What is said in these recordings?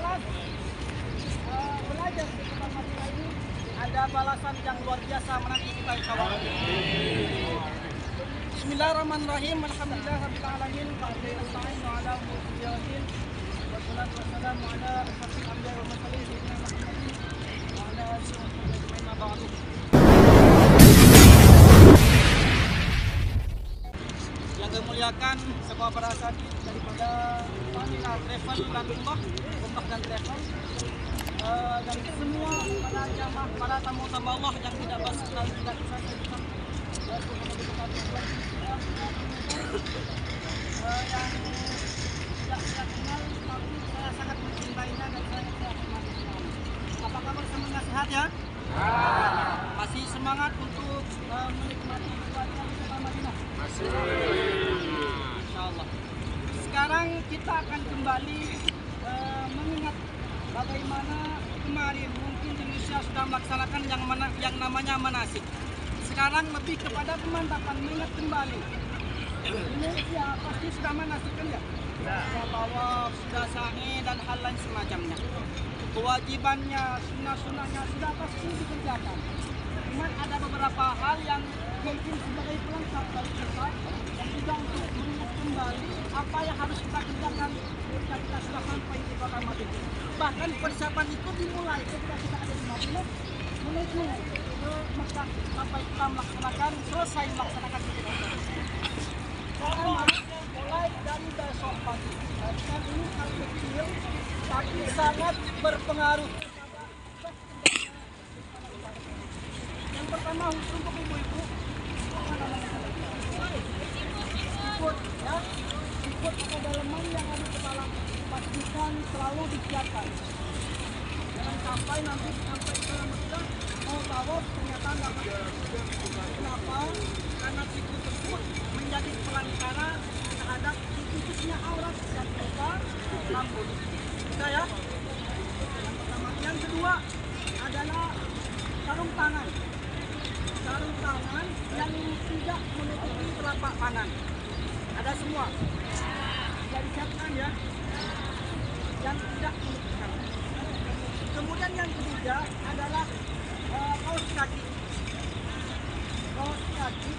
ikhlas belajar di tempat Madinah ini, ada balasan yang luar biasa menanti kita insyaallah. Bismillahirrahmanirrahim. Alhamdulillahirabbil alamin. Wa ala mursalin. Wassalatu wassalamu ala asyrafil anbiya'i wal mursalin sayyidina Muhammadin wa ala alihi wa sahbihi ajma'in ma ba'du. Yang kami muliakan sebuah perasaan daripada Pamina Travel dan Umrah dan Travel, dan semua para jamaah, para tamu-tamu Allah yang tidak bisa sebutkan yang tidak saya kenal, tapi saya sangat mencintainya dan saya hormatinya. Apa kabar semuanya, sehat ya? Masih semangat untuk menikmati cuaca wisata Madinah? Masih. Insyaallah. Sekarang kita akan kembali mengingat bagaimana kemarin mungkin Indonesia sudah melaksanakan yang namanya manasik. Sekarang lebih kepada pemantapan, mengingat kembali. Indonesia pasti sudah manasik kan ya? Sudah tawaf, sudah sa'i dan hal lain semacamnya. Kewajibannya, sunnah-sunnahnya sudah pasti dikerjakan. Cuma ada beberapa hal yang mungkin sebagai pelengkap dari kita dan juga untuk mengingat kembali apa yang harus kita kerjakan ketika kita sudah sampai di kota Madinah. Bahkan persiapan itu dimulai ketika kita ada di Madinah menuju ke Mekah sampai kita selesai melaksanakan kegiatan. Pertama, mulai dari besok pagi. Dan ini hal kecil tapi sangat berpengaruh. Yang pertama untuk ibu-ibu, ikut ya, ikut kedalaman yang ada di kepala, pastikan selalu disiapkan. Jangan sampai nanti sampai ke Mekah mau tawaf ternyata nggak masuk. Kenapa? Karena siku tersebut menjadi pelanggaran terhadap khususnya aurat dan juga rambut. Bisa ya? Yang pertama. Yang kedua adalah sarung tangan. Sarung tangan yang tidak menutupi telapak tangan. Ada semua. Sudah disiapkan ya. Yang tidak menutupkan. Kemudian yang ketiga adalah kaos kaki. Kaos kaki.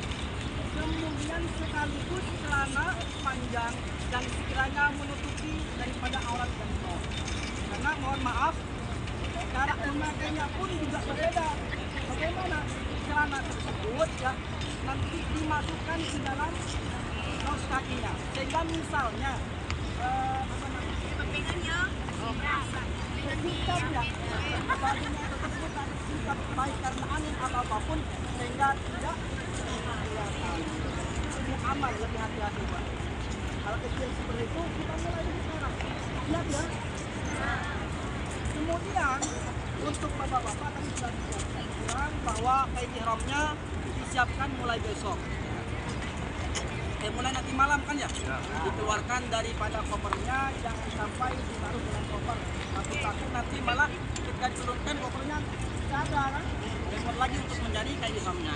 Kemudian sekaligus celana panjang dan sekiranya menutupi daripada aurat dan bawah. Karena mohon maaf, cara memakainya pun juga berbeda. Bagaimana celana tersebut ya nanti dimasukkan ke dalam kaos kakinya. Sehingga misalnya pegangannya berhitam ya, bajunya tersebut harus singkat baik karena angin atau apapun sehingga tidak aman, lebih hati-hati Pak. Hal kecil seperti itu kita mulai dari sekarang. Siap ya? Kemudian untuk bapak-bapak tadi sudah disiapkan bahwa kain ihramnya disiapkan mulai besok. Mulai nanti malam kan ya? Dikeluarkan daripada kopernya, jangan sampai ditaruh dengan koper. Takut nanti malah ketika diturunkan kopernya tidak ada kan? Repot lagi untuk mencari kain ihramnya.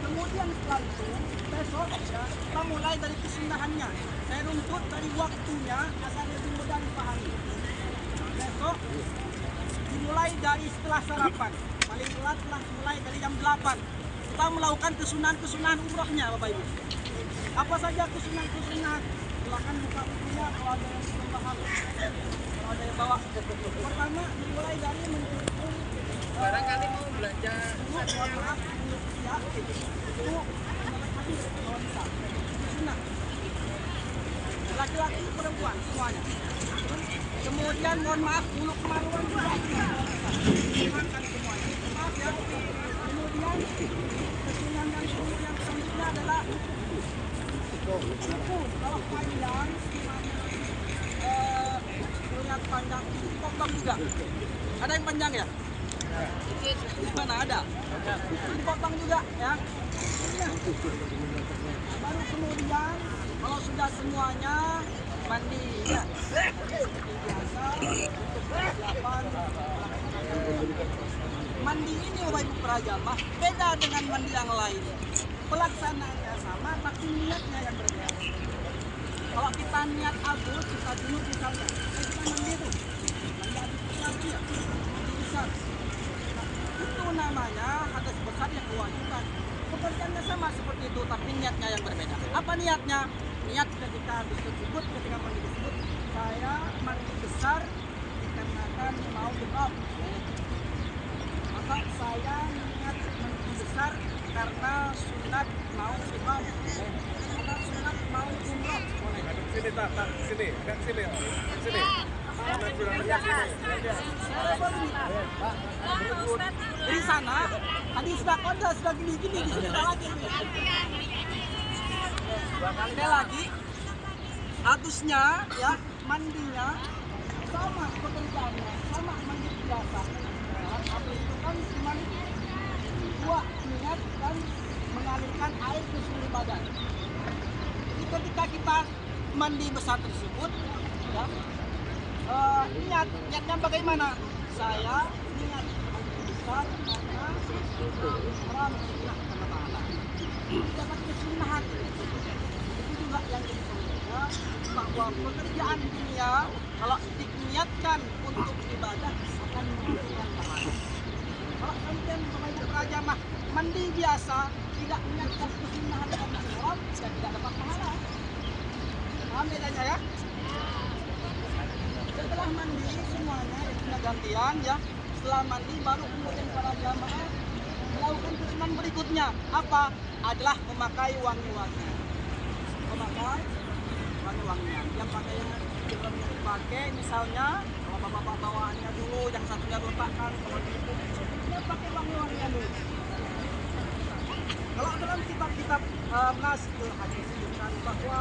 Kemudian setelah itu, besok ya, kita mulai dari kesunahannya. Saya runtut dari waktunya agar lebih mudah dipahami. Besok dimulai dari setelah sarapan. Paling telat mulai dari jam 8. Kita melakukan kesunahan umrahnya Bapak Ibu. Apa saja kesunahan? Silakan buka bukunya kalau ada yang belum paham. Kalau ada yang bawa. Pertama dimulai dari mencukur. Barangkali mau belanja. Maaf. Ya, itu sunnah. Laki-laki perempuan semuanya. Kemudian mohon maaf bulu kemaluan juga makan semuanya. Maaf ya. Kemudian kesunahan yang selanjutnya adalah kuku. Kalau panjang lihat panjang itu dipotong juga. Ada yang panjang ya? Di mana ada? Dipotong juga ya. Baru kemudian kalau sudah semuanya mandi ya. Biasa untuk persiapan. Mandi ini Bapak Ibu para jamaah beda dengan mandi yang lain. Pelaksanaannya sama tapi niatnya yang berbeda. Kalau kita niat abus, kita dulu misalnya kita mandi niatnya, niat ketika disebut, ketika mandi tersebut, saya mandi besar dikarenakan mau ihram. Maka saya niat mandi besar karena sunat mau ihram. Karena sunat mau umroh. Sini tak, sini, agak sini, sini. Di sana, tadi sudah konda, sudah gini-gini, di sini lagi. Sekali lagi, harusnya ya mandinya sama pekerjaannya, sama mandi biasa. Apa itu kan cuma dua niat dan mengalirkan air ke seluruh badan. Jadi ketika kita mandi besar tersebut, ya, niatnya bagaimana? Saya niat mandi besar karena haram karena pahala. Dapat kesunahan. Itu juga yang jadi contohnya bahwa pekerjaan dunia kalau diniatkan untuk ibadah akan menghasilkan pahala. Kalau sampai sebagai rajamah mandi biasa tidak niatkan kesunahan karena haram, ya tidak dapat pahala. Paham bedanya ya? Setelah mandi semuanya sudah gantian ya. Setelah mandi baru kemudian para jamaah melakukan kesunahan berikutnya. Apa? Adalah memakai wangi-wangian. Memakai wangi-wangian. Yang pakaian yang dipakai misalnya kalau bapak-bapak bawaannya dulu yang satunya letakkan kalau itu dia pakai wangi-wangian dulu. Kalau dalam kitab-kitab naskah hadis disebutkan bahwa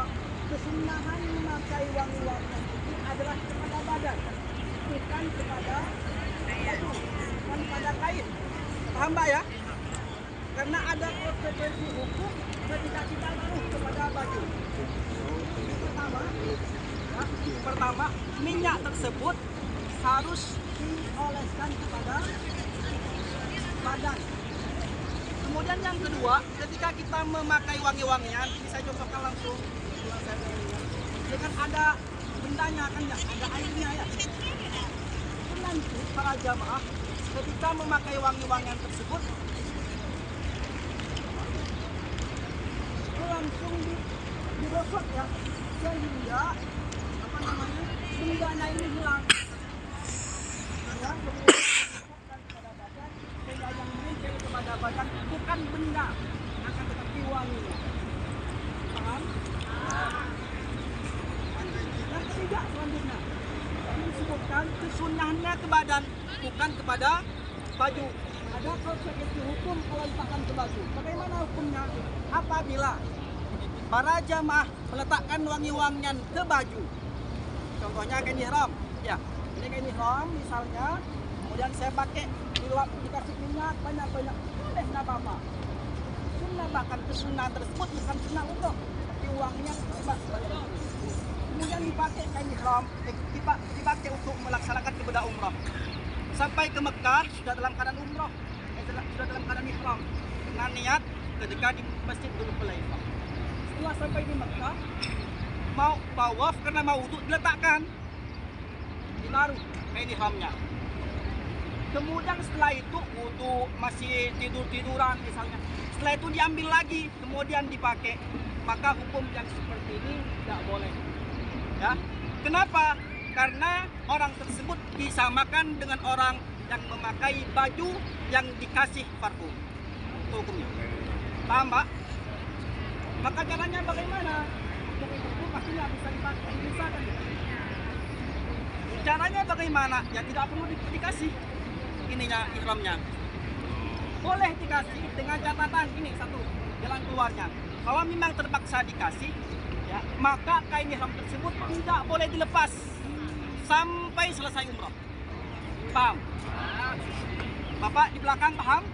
kesunahan memakai wangi-wangian itu adalah kepada badan, bukan kepada baju, bukan pada kain. Paham Mbak ya? Karena ada konsekuensi hukum ketika kita taruh kepada baju. Pertama, minyak tersebut harus dioleskan kepada badan. Kemudian yang kedua, ketika kita memakai wangi-wangian, ini saya contohkan langsung. Ini kan ada bendanya kan ya, ada airnya ya. Itu nanti para jamaah ketika memakai wangi-wangian tersebut itu langsung digosok ya, sehingga apa namanya bendanya ini hilang. Ya, kepada badan, sehingga yang menempel kepada badan bukan benda, akan tetapi wanginya. Paham? Yang ketiga selanjutnya ini disebutkan kesunahannya ke badan, bukan kepada baju. Ada konsekuensi hukum kalau diletakkan ke baju. Bagaimana hukumnya? Apabila para jamaah meletakkan wangi-wangian ke baju, contohnya kain ihram, ya, ini kain ihram misalnya, kemudian saya pakai dikasih minyak banyak-banyak, boleh nggak apa-apa. Sunnah bahkan kesunahan tersebut bukan sunnah umroh, tapi uangnya bebas. Kemudian dipakai kain ihram, dipakai untuk melaksanakan ibadah umrah. Sampai ke Mekah sudah dalam keadaan umrah, sudah dalam keadaan ihram dengan niat ketika di Masjid Dzul Hulaifah. Setelah sampai di Mekah, mau tawaf karena mau wudhu diletakkan, ditaruh kain ihramnya. Kemudian setelah itu wudhu masih tiduran misalnya, setelah itu diambil lagi, kemudian dipakai, maka hukum yang seperti ini tidak boleh. Ya, kenapa? Karena orang tersebut disamakan dengan orang yang memakai baju yang dikasih parfum. Itu hukumnya. Paham, Pak? Maka caranya bagaimana? Untuk itu pasti nggak bisa dipakai, bisa kan? Caranya bagaimana? Ya tidak perlu dikasih ininya ihramnya. Boleh dikasih dengan catatan ini satu jalan keluarnya. Kalau memang terpaksa dikasih, ya, maka kain ihram tersebut tidak boleh dilepas sampai selesai umrah. Paham? Bapak di belakang paham?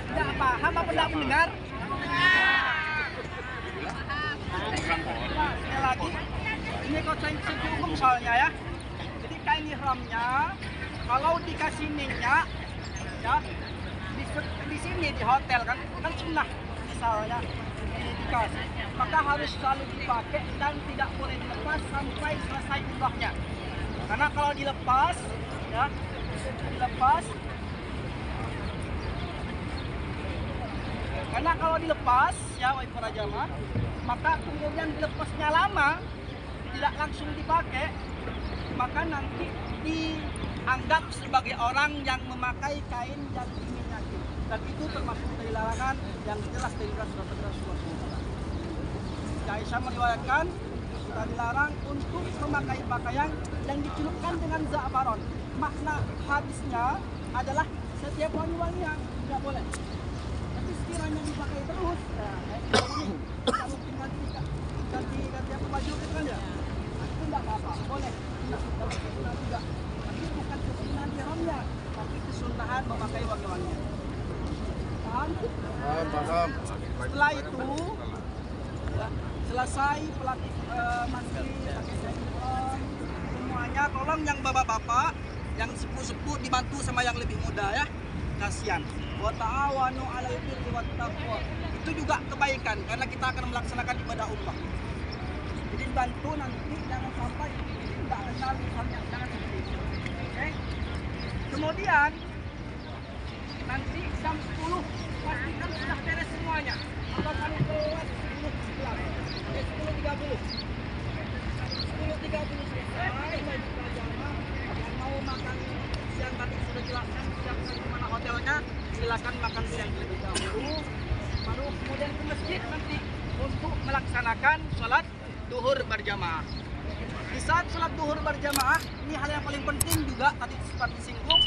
Tidak paham apa tidak mendengar? Sekali lagi, ini konsekuensi hukum soalnya ya. Jadi kain ihramnya kalau dikasih minyak, ya di sini di hotel kan sunnah misalnya itikas, maka harus selalu dipakai dan tidak boleh dilepas sampai selesai umrahnya. Karena kalau dilepas, ya, ya, wahai para jamaah, maka kemudian dilepasnya lama, tidak langsung dipakai, maka nanti dianggap sebagai orang yang memakai kain yang diminyaki, dan itu termasuk dari larangan yang jelas dari Rasulullah SAW. Aisyah meriwayatkan kita dilarang untuk memakai pakaian yang dicelupkan dengan za'faron. Makna hadisnya adalah setiap wangi-wangian tidak boleh. Tapi sekiranya dipakai terus, kalau tinggal ganti apa baju itu kan ya, itu tidak apa-apa, boleh. Tidak juga. Tapi bukan kesunahan haramnya, tapi kesunahan memakai wangi-wangian. Paham? Paham. Setelah itu, ya, selesai pelatih mandi, semuanya tolong yang bapak-bapak, yang sepuh-sepuh dibantu sama yang lebih muda ya. Kasihan. Wa ta'awanu 'alal birri wat taqwa. Itu juga kebaikan karena kita akan melaksanakan ibadah umrah. Jadi bantu nanti jangan sampai tidak kenal misalnya, jangan seperti itu. Oke? Kemudian nanti jam 10 pastikan sudah beres semuanya. Atau kamu keluar 10.30 selesai. Baik jamaah yang mau makan siang tadi sudah jelaskan siapkan di mana hotelnya, silakan makan siang terlebih dahulu, baru kemudian ke masjid nanti untuk melaksanakan sholat duhur berjamaah. Di saat sholat duhur berjamaah, ini hal yang paling penting juga tadi sempat disinggung,